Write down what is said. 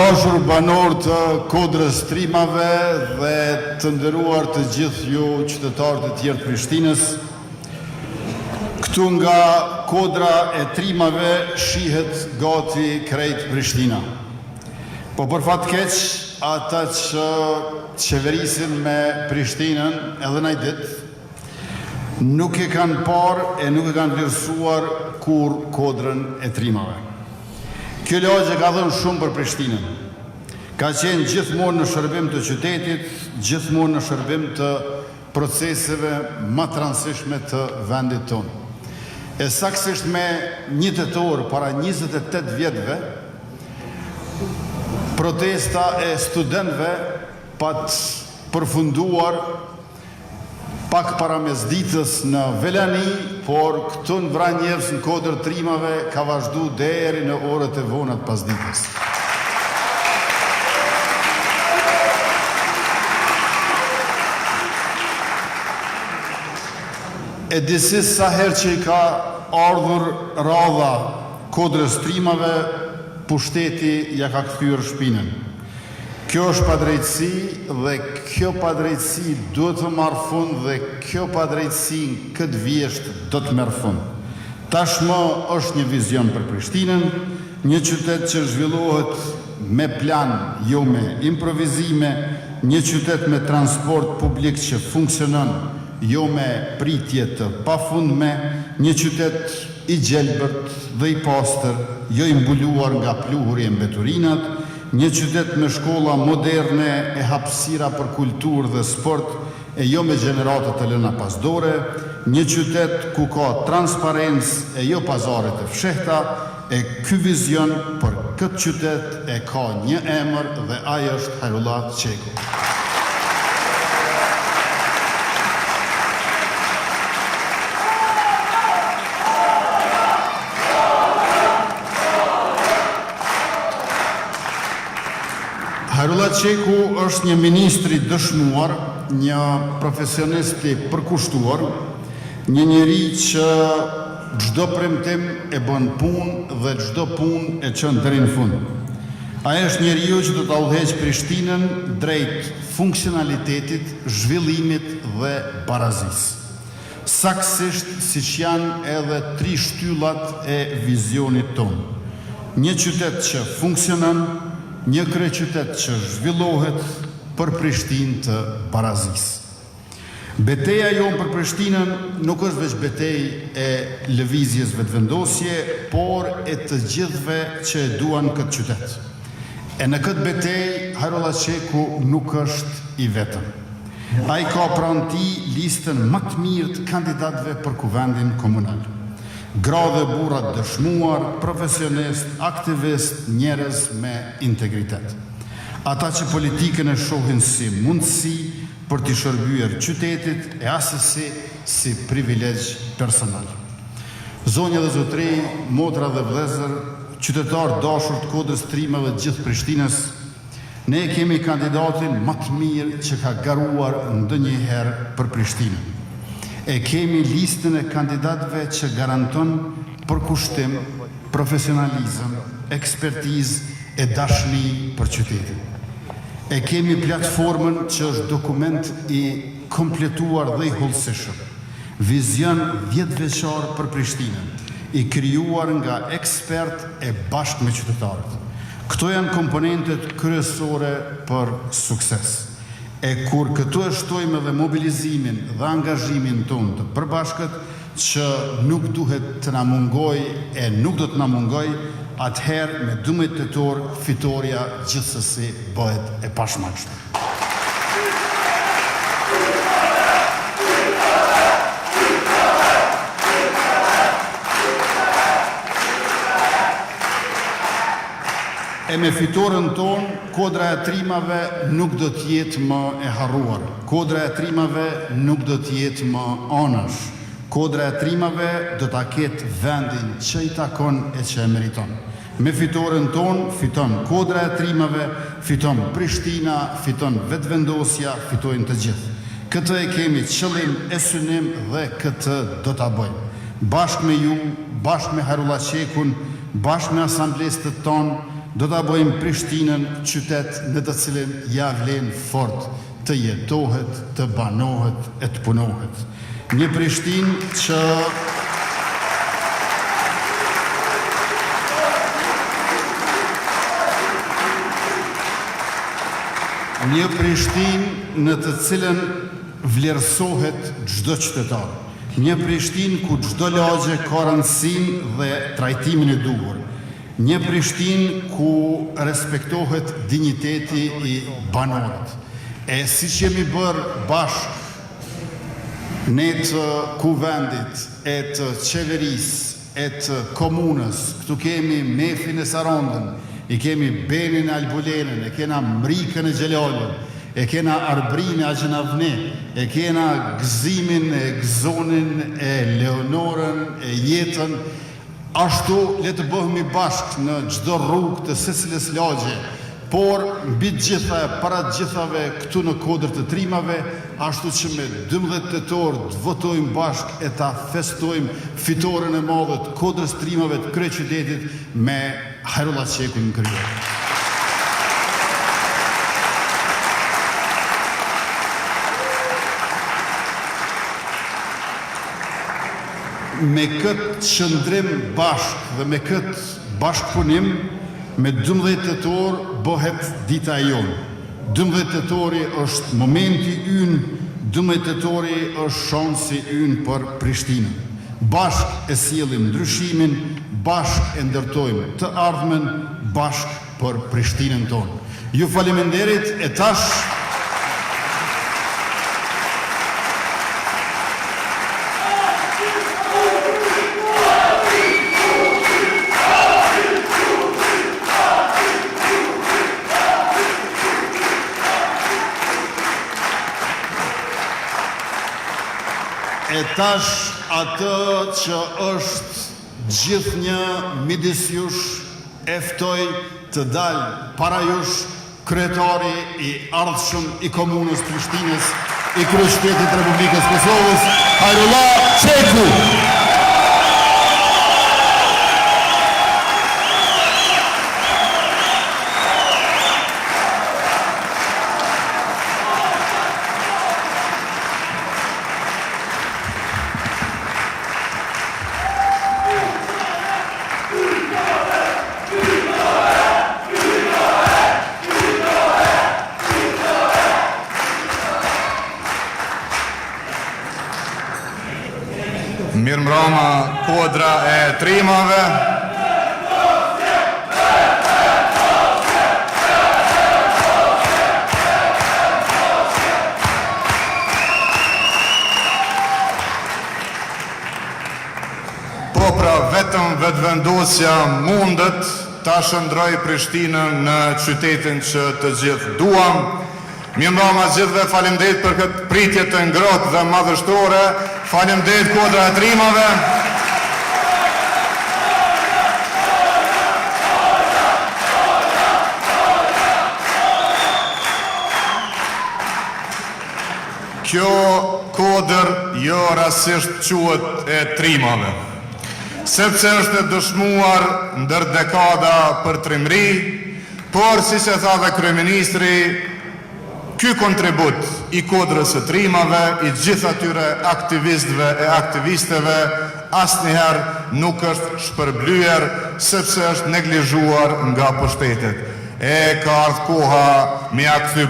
dashur banor të Kodrës Trimave dhe të nderuar të gjithë ju qytetarët e tjerë të Prishtinës, këtu nga Kodra e Trimave shihet gati krejt Prishtina. Po për fat keq, ata që qeverisin me Prishtinën edhe naj ditë nuk e kanë parë e nuk e kanë vlerësuar kur Kodrën e Trimave. Kjo lagje ka dhënë shumë për Prishtinën. Ka qenë gjithmonë në shërbim të qytetit, gjithmonë në shërbim të proceseve më të rëndësishme të vendit tonë. E saktësisht me 1 tetor para 28 vjetëve, protesta e studentëve pat përfunduar pak para mesditës në Velani, por këtu në Vranjevës në Kodrë Trimave ka vazhdu deri në orët e vonat pas ditës. E disi sa herë që i ka ardhur radha Kodrës Trimave, pushteti ja ka kthyer shpinën. Kjo është padrejtësi dhe kjo padrejtësi duhet të marrë fund dhe kjo padrejtësi në këtë vjesht do të merr fund. Tashmë është një vizion për Prishtinën, një qytet që zhvillohet me plan, jo me improvizime, një qytet me transport publik që funksionon, jo me pritje të pafundme, një qytet i gjelbërt dhe i pastër, jo i mbuluar nga pluhuri e mbeturinat, një qytet me shkolla moderne e hapësira për kulturë dhe sport e jo me gjeneratët të lëna pasdore, një qytet ku ka transparencë e jo pazaret e fshehta, e ky vizion për këtë qytet e ka një emër dhe ai është Hajrullah Qeku. Hajrullah Qeku është një ministri dëshmuar, një profesionist i përkushtuar, një njeri që çdo premtim e bën punë dhe çdo punë e çon deri në fund. Ai është njeriu që do ta udhëheqë Prishtinën drejt funksionalitetit, zhvillimit dhe barazisë. Saktësisht siç janë edhe 3 shtyllat e vizionit tonë. Një qytet që funksionon, një kryeqytet që zhvillohet për Prishtinë të barazisë. Beteja jonë për Prishtinën nuk është veç betejë e lëvizjes vetëvendosje, por e të gjithëve që e duan këtë qytet. E në këtë betejë Hajrullah Qeku nuk është i vetëm. Ai ka pranë tij listën më të mirë të kandidatëve për kuvendin komunal. Gra dhe burrat dëshmuar, profesionist, aktivist, njerëz me integritet. Ata që politikën e shohin si mundësi për t'i shërbyer qytetit e asesi si privilegj personal. Zonja dhe zotërej, motra dhe vëllezër, qytetar dashur të Kodrës Trimave dhe gjithë Prishtinës, ne kemi kandidatin më të mirë që ka garuar ndonjëherë për Prishtinën. E kemi listën e kandidatëve që garanton përkushtim, profesionalizëm, ekspertizë e dashni për qytetin. E kemi platformën që është dokument i kompletuar dhe i hollësishëm. Vizion 10 vjeçar për Prishtinën, i krijuar nga ekspert e bashkë me qytetarët. Këto janë komponentet kryesore për sukses. E kur këtu e shtojmë edhe mobilizimin dhe angazhimin tonë të përbashkët që nuk duhet të na mungoj e nuk do të na mungoj, atëherë me 12 tetor fitoria gjithsesi bëhet e pashmangshme. E me fitoren tonë, Kodra e Trimave nuk do t'jetë më e harruar. Kodra e Trimave nuk do t'jetë më anash. Kodra e Trimave do t'a ketë vendin që i takon e që e meriton. Me fitoren tonë, fiton Kodra e Trimave, fiton Prishtina, fiton vetëvendosja, fitojnë të gjithë. Këtë e kemi qëllim e synim dhe këtë do t'a bëjmë. Bashkë me ju, bashkë me Hajrullah Qekun, bashkë me asamblestët tonë, do ta bëjmë Prishtinën qytet në të cilin ja vlen fort të jetohet, të banohet e të punohet. Një Prishtinë që një Prishtinë në të cilën vlerësohet çdo qytetar. Një Prishtinë ku çdo lagje ka rëndësinë dhe trajtimin e duhur. Një Prishtinë ku respektohet dinjiteti i banorët. E siç jemi bërë bashkë ne të kuvendit, e të qeverisë, e të komunës, këtu kemi Mefin e Sarandën, i kemi Benin e Albulenën, e kena Mrikën e Gjelalën, e kena Arbrin e Agjenavne, e kena Gëzimin e Gëzonin, e Leonorën, e Jetën. Ashtu le të bëhemi bashkë në çdo rrugë të secilës lagje, por mbi të gjitha e para të gjithave këtu në Kodër të Trimave, ashtu që me 12 tetor të votojmë bashkë e ta festojmë fitoren e madhe të Kodrës Trimave të kryeqytetit me Hajrullah Qekun në krye. Me këtë qëndrim bashkë dhe me këtë bashkëpunim, me 12 tetor bëhet dita e jonë. 12 tetori është momenti ynë, 12 tetori është shansi ynë për Prishtinën. Bashkë e sjellim ndryshimin, bashkë e ndërtojmë të ardhmen, bashkë për Prishtinën tonë. Ju faleminderit e tash atë që është gjithnjë midis jush, eftoj të dalë para jush kryetari i ardhshëm i komunës Prishtinës, i kryeqytetit Republikës Kosovës, Hajrullah Qeku. Mirëmbrëma Kodra e Trimave. Po pra vetëm vetëvendosja mundet ta shndroj Prishtinën në qytetin që të gjithë duam. Mirëmbrëma gjithëve, faleminderit për këtë pritje të ngrohtë dhe madhështore. Faleminderit Kodra e Trimave. Kjo Kodër jo rastisht quhet e Trimave, sepse është e dëshmuar ndër dekada për trimëri, por si se tha dhe kryeministri, ky kontribut i Kodrës së Trimave, i gjithë atyre aktivistëve e aktivisteve, asnjëherë nuk është shpërblyer, sepse është neglizhuar nga pushtetet. E ka ardhur koha me ia kthy